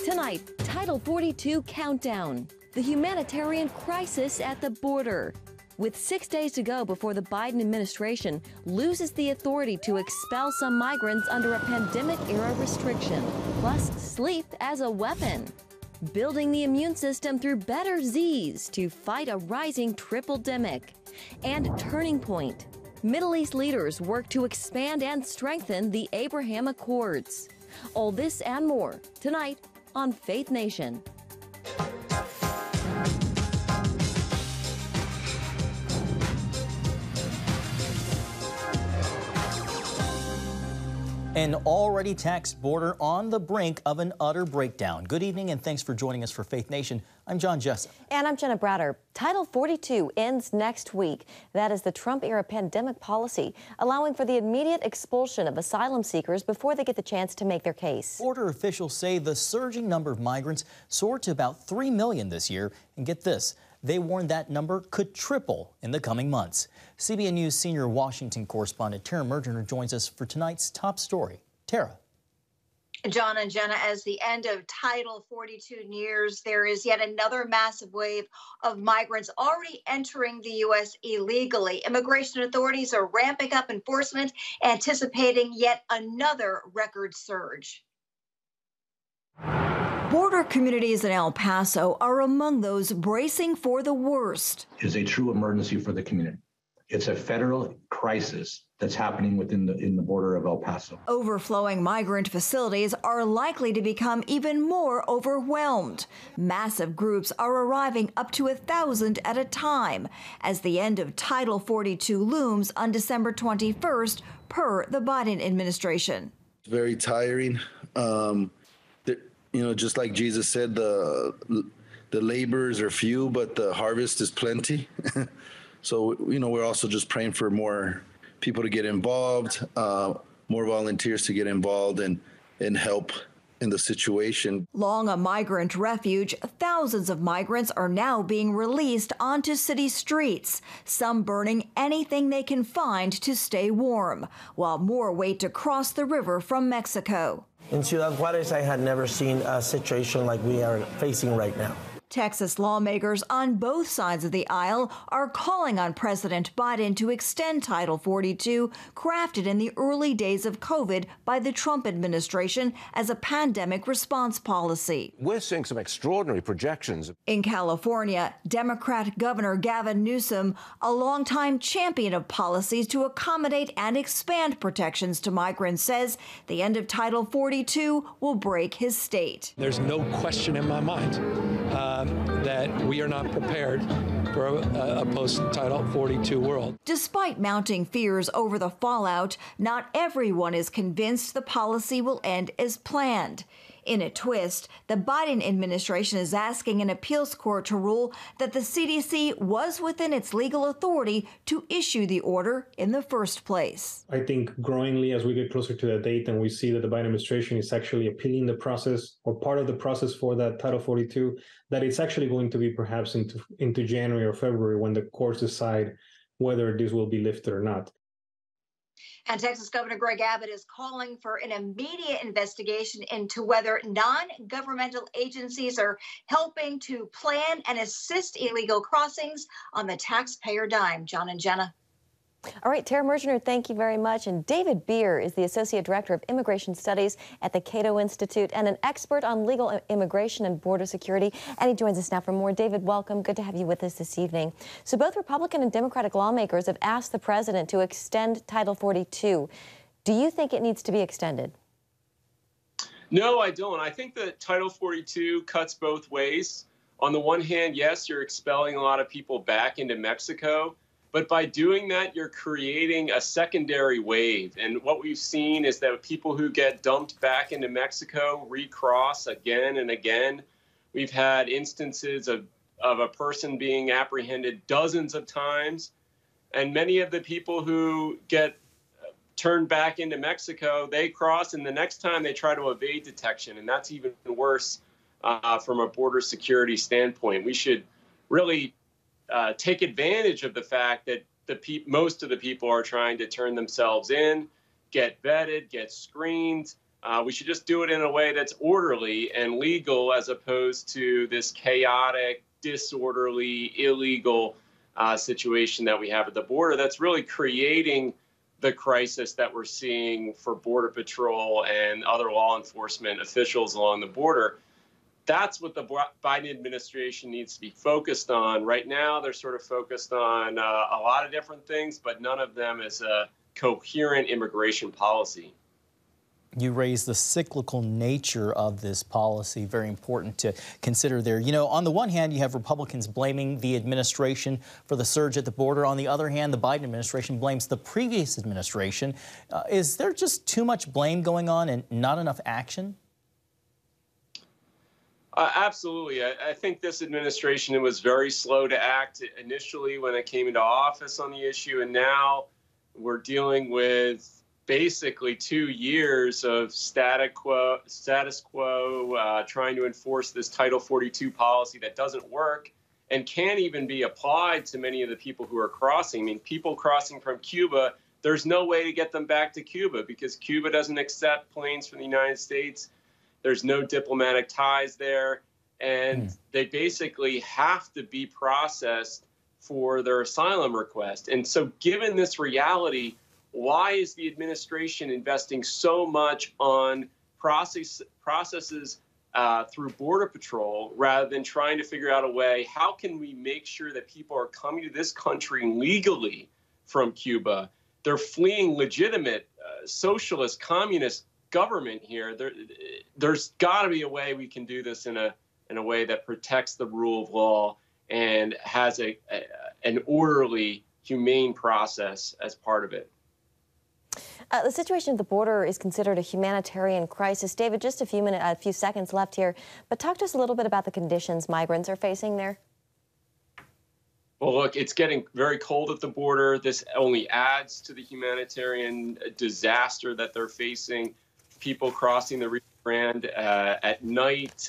Tonight, Title 42 countdown, the humanitarian crisis at the border. With 6 days to go before the Biden administration loses the authority to expel some migrants under a pandemic-era restriction, plus sleep as a weapon. Building the immune system through better Z's to fight a rising triple-demic. And Turning Point. Middle East leaders work to expand and strengthen the Abraham Accords. All this and more tonight on Faith Nation. An already taxed border on the brink of an utter breakdown. Good evening and thanks for joining us for Faith Nation. I'm John Jessup. And I'm Jenna Bratter. Title 42 ends next week. That is the Trump-era pandemic policy, allowing for the immediate expulsion of asylum seekers before they get the chance to make their case. Border officials say the surging number of migrants soared to about 3 million this year. And get this, they warned that number could triple in the coming months. CBN News senior Washington correspondent Tara Mergener joins us for tonight's top story. Tara. John and Jenna, as the end of Title 42 nears, there is yet another massive wave of migrants already entering the U.S. illegally. Immigration authorities are ramping up enforcement, anticipating yet another record surge. Border communities in El Paso are among those bracing for the worst. It is a true emergency for the community. It's a federal crisis that's happening within the border of El Paso. Overflowing migrant facilities are likely to become even more overwhelmed. Massive groups are arriving up to 1,000 at a time as the end of Title 42 looms on December 21st, per the Biden administration. It's very tiring. Just like Jesus said, the laborers are few, but the harvest is plenty. So, we're also just praying for more people to get involved, more volunteers to get involved and help in the situation. Long a migrant refuge, thousands of migrants are now being released onto city streets, some burning anything they can find to stay warm, while more wait to cross the river from Mexico. In Ciudad Juarez, I had never seen a situation like we are facing right now. Texas lawmakers on both sides of the aisle are calling on President Biden to extend Title 42, crafted in the early days of COVID by the Trump administration as a pandemic response policy. We're seeing some extraordinary projections. In California, Democrat Governor Gavin Newsom, a longtime champion of policies to accommodate and expand protections to migrants, says the end of Title 42 will break his state. There's no question in my mind that we are not prepared for a post-Title 42 world. Despite mounting fears over the fallout, not everyone is convinced the policy will end as planned. In a twist, the Biden administration is asking an appeals court to rule that the CDC was within its legal authority to issue the order in the first place. I think growingly, as we get closer to that date and we see that the Biden administration is actually appealing the process or part of the process for that Title 42, that it's actually going to be perhaps into January or February when the courts decide whether this will be lifted or not. And Texas Governor Greg Abbott is calling for an immediate investigation into whether non-governmental agencies are helping to plan and assist illegal crossings on the taxpayer dime. John and Jenna. All right, Tara Mergener, thank you very much. And David Beer is the Associate Director of Immigration Studies at the Cato Institute and an expert on legal immigration and border security. And he joins us now for more. David, welcome. Good to have you with us this evening. So both Republican and Democratic lawmakers have asked the president to extend Title 42. Do you think it needs to be extended? No, I don't. I think that Title 42 cuts both ways. On the one hand, yes, you're expelling a lot of people back into Mexico. But by doing that, you're creating a secondary wave. And what we've seen is that people who get dumped back into Mexico recross again and again. We've had instances of a person being apprehended dozens of times. And many of the people who get turned back into Mexico, they cross, and the next time they try to evade detection. And that's even worse from a border security standpoint. We should really take advantage of the fact that most of the people are trying to turn themselves in, get vetted, get screened, We should just do it in a way that's orderly and legal, as opposed to this chaotic, disorderly, illegal situation that we have at the border that's really creating the crisis that we're seeing for Border Patrol and other law enforcement officials along the border. That's what the Biden administration needs to be focused on. Right now, they're sort of focused on a lot of different things, but none of them is a coherent immigration policy. You raise the cyclical nature of this policy, very important to consider there. You know, on the one hand, you have Republicans blaming the administration for the surge at the border. On the other hand, the Biden administration blames the previous administration. Is there just too much blame going on and not enough action? Absolutely. I think this administration was very slow to act initially when it came into office on the issue, and now we're dealing with basically 2 years of status quo, trying to enforce this Title 42 policy that doesn't work and can't even be applied to many of the people who are crossing. I mean, people crossing from Cuba, there's no way to get them back to Cuba because Cuba doesn't accept planes from the United States. There's no diplomatic ties there. And they basically have to be processed for their asylum request. And so given this reality, why is the administration investing so much on processes through Border Patrol rather than trying to figure out a way, how can we make sure that people are coming to this country legally from Cuba? They're fleeing legitimate socialist, communist government here. There's got to be a way we can do this in a way that protects the rule of law and has an orderly, humane process as part of it. The situation at the border is considered a humanitarian crisis. David, just a few seconds left here, but talk to us a little bit about the conditions migrants are facing there. Well, look, it's getting very cold at the border. This only adds to the humanitarian disaster that they're facing. People crossing the Rio Grande at night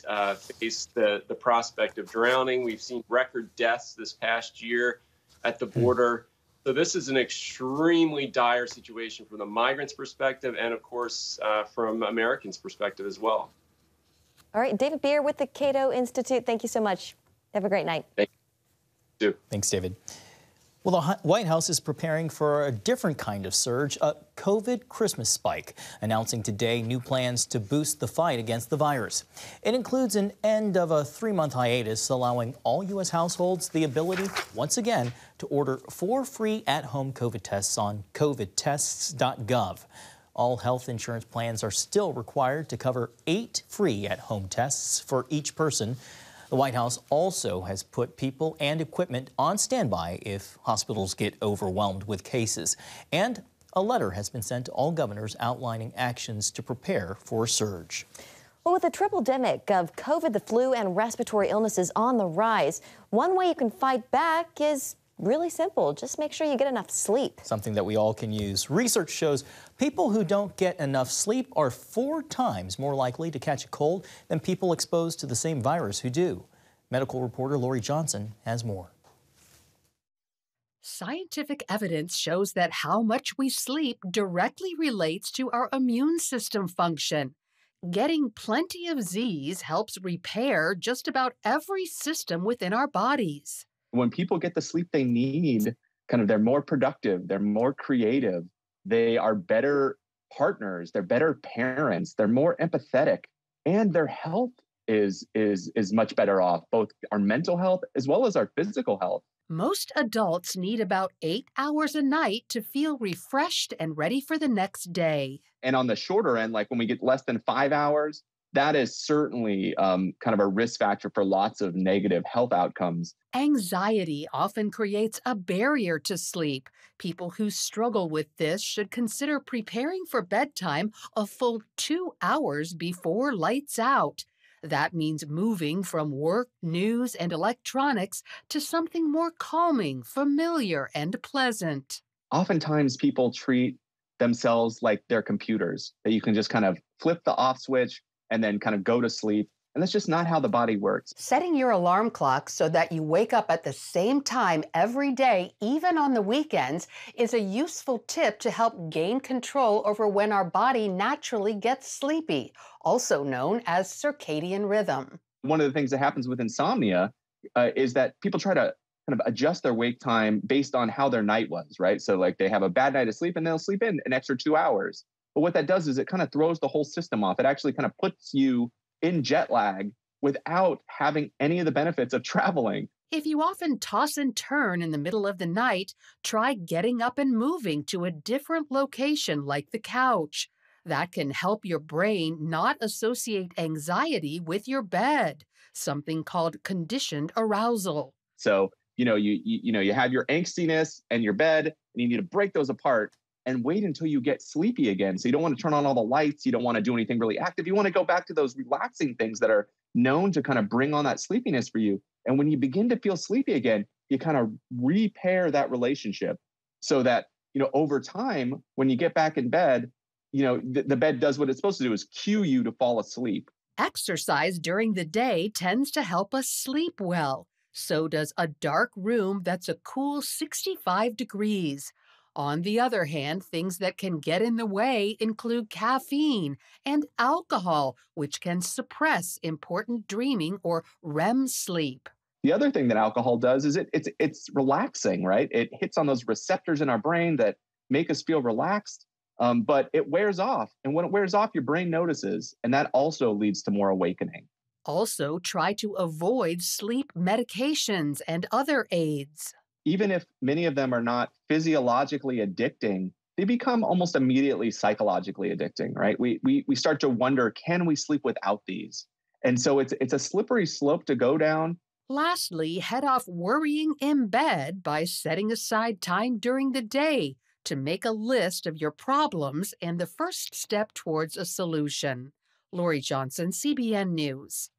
face the prospect of drowning. We've seen record deaths this past year at the border. So this is an extremely dire situation from the migrants' perspective and, of course, from Americans' perspective as well. All right, David Beer with the Cato Institute. Thank you so much. Have a great night. Thank you. Thanks, David. Well, the White House is preparing for a different kind of surge, a COVID Christmas spike, announcing today new plans to boost the fight against the virus. It includes an end of a 3-month hiatus, allowing all U.S. households the ability, once again, to order 4 free at-home COVID tests on covidtests.gov. All health insurance plans are still required to cover 8 free at-home tests for each person. The White House also has put people and equipment on standby if hospitals get overwhelmed with cases. And a letter has been sent to all governors outlining actions to prepare for a surge. Well, with the triple-demic of COVID, the flu, and respiratory illnesses on the rise, one way you can fight back is really simple. Just make sure you get enough sleep. Something that we all can use. Research shows people who don't get enough sleep are 4 times more likely to catch a cold than people exposed to the same virus who do. Medical reporter Lori Johnson has more. Scientific evidence shows that how much we sleep directly relates to our immune system function. Getting plenty of Z's helps repair just about every system within our bodies. When people get the sleep they need, they're more productive, they're more creative, they are better partners, they're better parents, they're more empathetic, and their health is much better off, both our mental health as well as our physical health. Most adults need about 8 hours a night to feel refreshed and ready for the next day. And on the shorter end, like when we get less than 5 hours, that is certainly kind of a risk factor for lots of negative health outcomes. Anxiety often creates a barrier to sleep. People who struggle with this should consider preparing for bedtime a full 2 hours before lights out. That means moving from work, news, and electronics to something more calming, familiar, and pleasant. Oftentimes people treat themselves like they're computers, that you can just kind of flip the off switch and then kind of go to sleep. And that's just not how the body works. Setting your alarm clock so that you wake up at the same time every day, even on the weekends, is a useful tip to help gain control over when our body naturally gets sleepy, also known as circadian rhythm. One of the things that happens with insomnia is that people try to kind of adjust their wake time based on how their night was, right? So like they have a bad night of sleep and they'll sleep in an extra 2 hours. But what that does is it kind of throws the whole system off. It actually kind of puts you in jet lag without having any of the benefits of traveling. If you often toss and turn in the middle of the night, try getting up and moving to a different location like the couch. That can help your brain not associate anxiety with your bed, something called conditioned arousal. So, you have your angstiness and your bed, and you need to break those apart and wait until you get sleepy again. So you don't want to turn on all the lights. You don't want to do anything really active. You want to go back to those relaxing things that are known to kind of bring on that sleepiness for you. And when you begin to feel sleepy again, you kind of repair that relationship so that, over time, when you get back in bed, the bed does what it's supposed to do, is cue you to fall asleep. Exercise during the day tends to help us sleep well. So does a dark room that's a cool 65 degrees. On the other hand, things that can get in the way include caffeine and alcohol, which can suppress important dreaming or REM sleep. The other thing that alcohol does is it's relaxing, right? It hits on those receptors in our brain that make us feel relaxed, but it wears off. And when it wears off, your brain notices, and that also leads to more awakening. Also, try to avoid sleep medications and other aids. Even if many of them are not physiologically addicting, they become almost immediately psychologically addicting, right? We start to wonder, can we sleep without these? And so it's a slippery slope to go down. Lastly, head off worrying in bed by setting aside time during the day to make a list of your problems and the first step towards a solution. Lori Johnson, CBN News.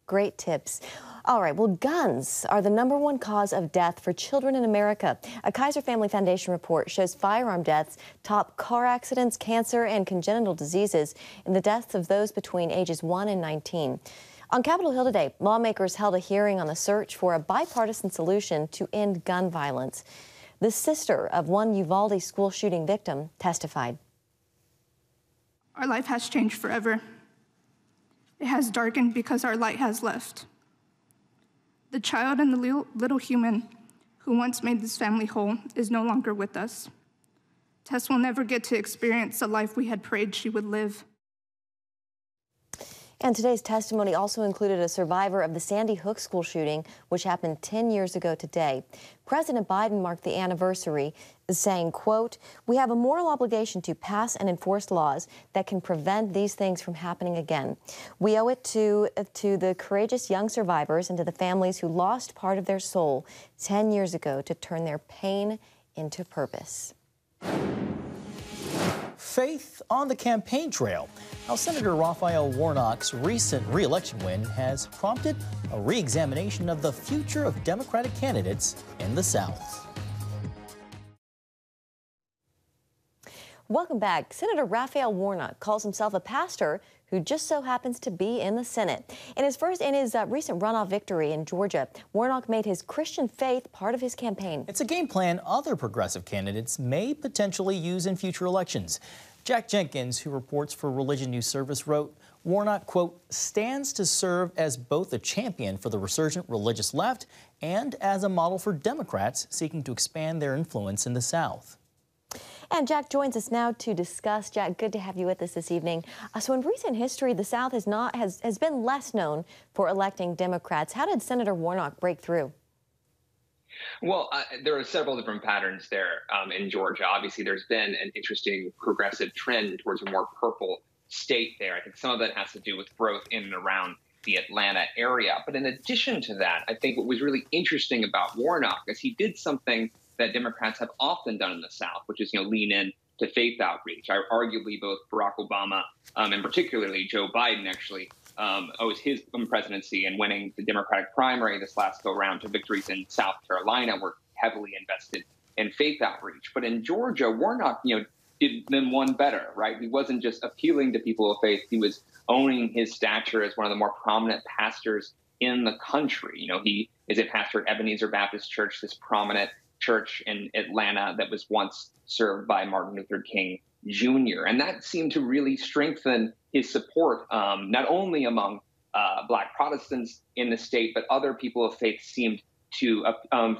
Great tips. All right, well, guns are the #1 cause of death for children in America. A Kaiser Family Foundation report shows firearm deaths top car accidents, cancer, and congenital diseases in the deaths of those between ages 1 and 19. On Capitol Hill today, lawmakers held a hearing on the search for a bipartisan solution to end gun violence. The sister of one Uvalde school shooting victim testified. Our life has changed forever. It has darkened because our light has left. The child and the little human who once made this family whole is no longer with us. Tess will never get to experience the life we had prayed she would live. And today's testimony also included a survivor of the Sandy Hook school shooting, which happened 10 years ago today. President Biden marked the anniversary, saying, quote, "We have a moral obligation to pass and enforce laws that can prevent these things from happening again. We owe it to the courageous young survivors and to the families who lost part of their soul 10 years ago to turn their pain into purpose." Faith on the campaign trail. Now, Senator Raphael Warnock's recent re-election win has prompted a re-examination of the future of Democratic candidates in the South. Welcome back. Senator Raphael Warnock calls himself a pastor who just so happens to be in the Senate. In his recent runoff victory in Georgia, Warnock made his Christian faith part of his campaign. It's a game plan other progressive candidates may potentially use in future elections. Jack Jenkins, who reports for Religion News Service, wrote, Warnock, quote, stands to serve as both a champion for the resurgent religious left and as a model for Democrats seeking to expand their influence in the South. And Jack joins us now to discuss. Jack, good to have you with us this evening. So in recent history, the South has been less known for electing Democrats. How did Senator Warnock break through? Well, there are several different patterns there in Georgia. Obviously, there's been an interesting progressive trend towards a more purple state there. I think some of that has to do with growth in and around the Atlanta area. But in addition to that, I think what was really interesting about Warnock is he did something that Democrats have often done in the South, which is, lean in to faith outreach. Arguably, both Barack Obama and particularly Joe Biden actually owes his presidency and winning the Democratic primary this last go-round to victories in South Carolina were heavily invested in faith outreach. But in Georgia, Warnock, did them one better, right? He wasn't just appealing to people of faith. He was owning his stature as one of the more prominent pastors in the country. He is a pastor at Ebenezer Baptist Church, this prominent church in Atlanta that was once served by Martin Luther King Jr. And that seemed to really strengthen his support, not only among Black Protestants in the state, but other people of faith seemed to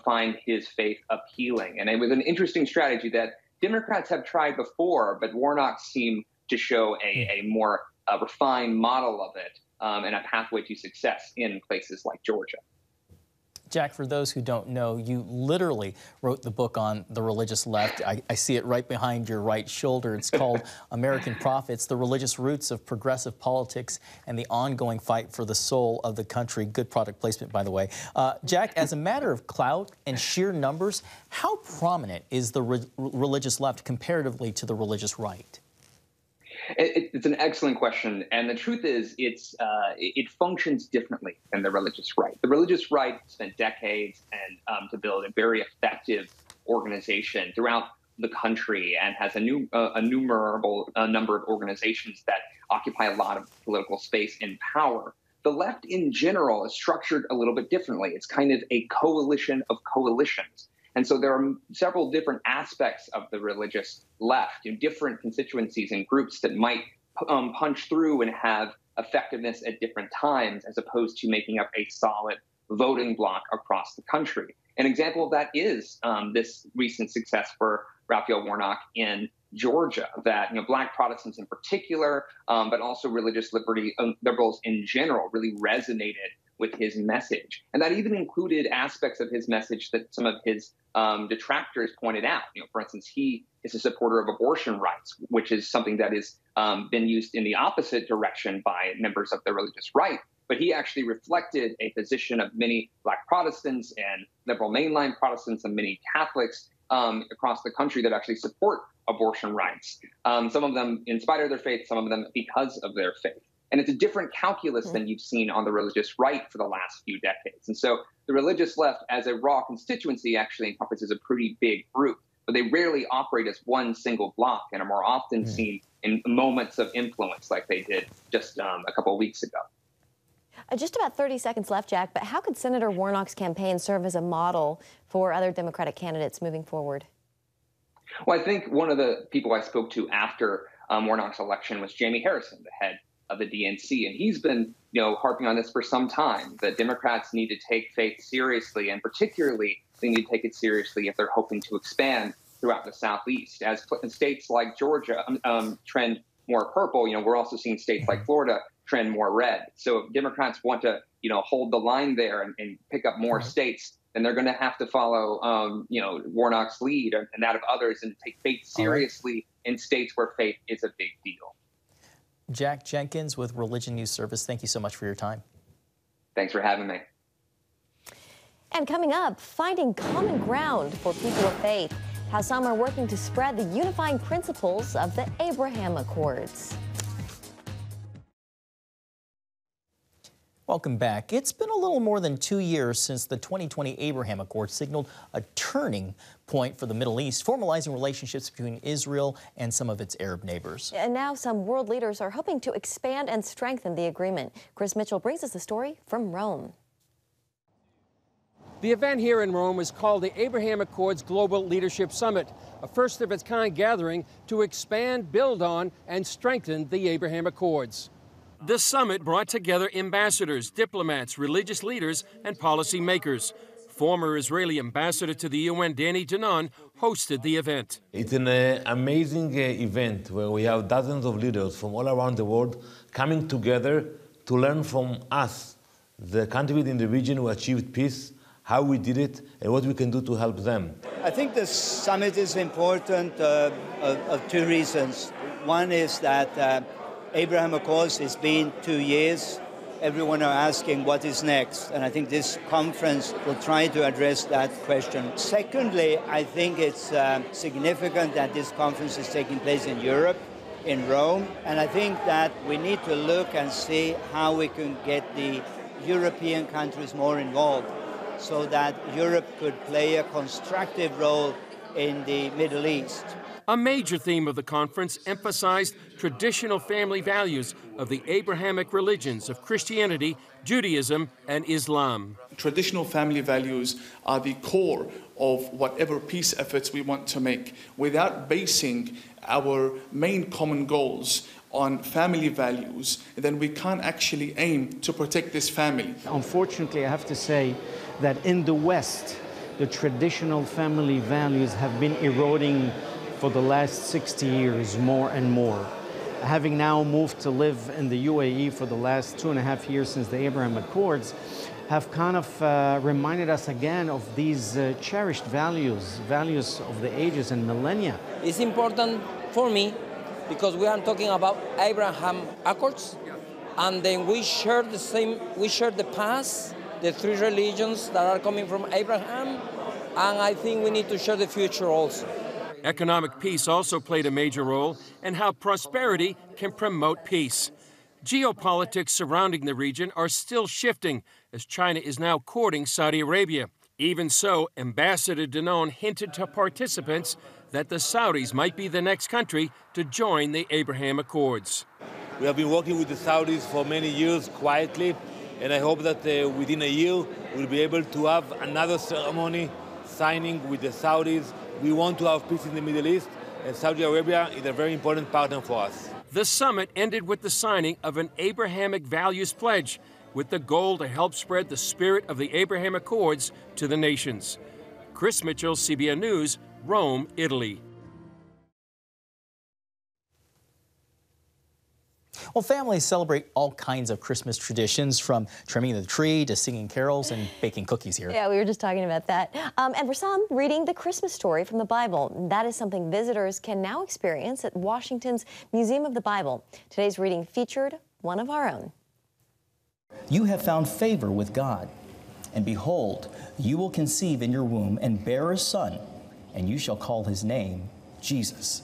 find his faith appealing. And it was an interesting strategy that Democrats have tried before, but Warnock seemed to show a more refined model of it and a pathway to success in places like Georgia. Jack, for those who don't know, you literally wrote the book on the religious left. I see it right behind your right shoulder. It's called American Prophets, The Religious Roots of Progressive Politics and the Ongoing Fight for the Soul of the Country. Good product placement, by the way. Jack, as a matter of clout and sheer numbers, how prominent is the religious left comparatively to the religious right? It's an excellent question, and the truth is, it functions differently than the religious right. The religious right spent decades to build a very effective organization throughout the country, and has a numerable number of organizations that occupy a lot of political space and power. The left, in general, is structured a little bit differently. It's kind of a coalition of coalitions. And so there are several different aspects of the religious left, different constituencies and groups that might punch through and have effectiveness at different times, as opposed to making up a solid voting bloc across the country. An example of that is this recent success for Raphael Warnock in Georgia, that Black Protestants in particular, but also religious liberals in general, really resonated with his message. And that even included aspects of his message that some of his detractors pointed out. For instance, he is a supporter of abortion rights, which is something that has been used in the opposite direction by members of the religious right. But he actually reflected a position of many Black Protestants and liberal mainline Protestants and many Catholics across the country that actually support abortion rights. Some of them in spite of their faith, some of them because of their faith. And it's a different calculus than you've seen on the religious right for the last few decades. And so the religious left as a raw constituency actually encompasses a pretty big group, but they rarely operate as one single block and are more often seen in moments of influence like they did just a couple of weeks ago. Just about 30 seconds left, Jack, but how could Senator Warnock's campaign serve as a model for other Democratic candidates moving forward? Well, I think one of the people I spoke to after Warnock's election was Jamie Harrison, the head of the DNC. And he's been, harping on this for some time, that Democrats need to take faith seriously, and particularly they need to take it seriously if they're hoping to expand throughout the Southeast. As states like Georgia trend more purple, we're also seeing states like Florida trend more red. So if Democrats want to, hold the line there and pick up more states, then they're going to have to follow, Warnock's lead and that of others, and take faith seriously in states where faith is a big deal. Jack Jenkins with Religion News Service, thank you so much for your time. Thanks for having me. And coming up, finding common ground for people of faith, how some are working to spread the unifying principles of the Abraham Accords. Welcome back. It's been a little more than 2 years since the 2020 Abraham Accords signaled a turning point for the Middle East, formalizing relationships between Israel and some of its Arab neighbors. And now some world leaders are hoping to expand and strengthen the agreement. Chris Mitchell brings us the story from Rome. The event here in Rome is called the Abraham Accords Global Leadership Summit, a first-of-its-kind gathering to expand, build on, and strengthen the Abraham Accords. This summit brought together ambassadors, diplomats, religious leaders, and policymakers. Former Israeli ambassador to the UN, Danny Danon, hosted the event. It's an amazing event where we have dozens of leaders from all around the world coming together to learn from us, the countries in the region who achieved peace, how we did it, and what we can do to help them. I think this summit is important of two reasons. One is that Abraham Accords, it's been 2 years. Everyone are asking what is next, and I think this conference will try to address that question. Secondly, I think it's significant that this conference is taking place in Europe, in Rome, and I think that we need to look and see how we can get the European countries more involved so that Europe could play a constructive role in the Middle East. A major theme of the conference emphasized traditional family values of the Abrahamic religions of Christianity, Judaism, and Islam. Traditional family values are the core of whatever peace efforts we want to make. Without basing our main common goals on family values, then we can't actually aim to protect this family. Unfortunately, I have to say that in the West, the traditional family values have been eroding for the last 60 years, more and more. Having now moved to live in the UAE for the last 2.5 years since the Abraham Accords, have kind of reminded us again of these cherished values of the ages and millennia. It's important for me because we are talking about Abraham Accords, and then we share the past, the three religions that are coming from Abraham, and I think we need to share the future also. Economic peace also played a major role in how prosperity can promote peace. Geopolitics surrounding the region are still shifting as China is now courting Saudi Arabia. Even so, Ambassador Danone hinted to participants that the Saudis might be the next country to join the Abraham Accords. We have been working with the Saudis for many years quietly, and I hope that within a year we'll be able to have another ceremony signing with the Saudis. We want to have peace in the Middle East, and Saudi Arabia is a very important partner for us. The summit ended with the signing of an Abrahamic values pledge with the goal to help spread the spirit of the Abraham Accords to the nations. Chris Mitchell, CBN News, Rome, Italy. Well, families celebrate all kinds of Christmas traditions, from trimming the tree to singing carols and baking cookies here. Yeah, we were just talking about that. And for some, reading the Christmas story from the Bible. That is something visitors can now experience at Washington's Museum of the Bible. Today's reading featured one of our own. You have found favor with God, and behold, you will conceive in your womb and bear a son, and you shall call his name Jesus.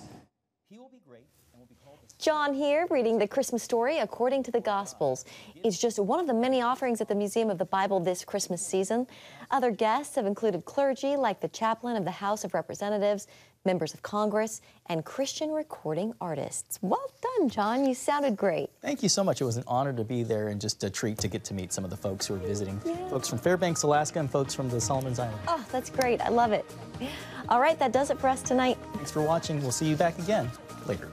John here, reading the Christmas story according to the Gospels. It's just one of the many offerings at the Museum of the Bible this Christmas season. Other guests have included clergy like the chaplain of the House of Representatives, members of Congress, and Christian recording artists. Well done, John. You sounded great. Thank you so much. It was an honor to be there and just a treat to get to meet some of the folks who are visiting. Yeah. Folks from Fairbanks, Alaska, and folks from the Solomons Islands. Oh, that's great. I love it. All right, that does it for us tonight. Thanks for watching. We'll see you back again later.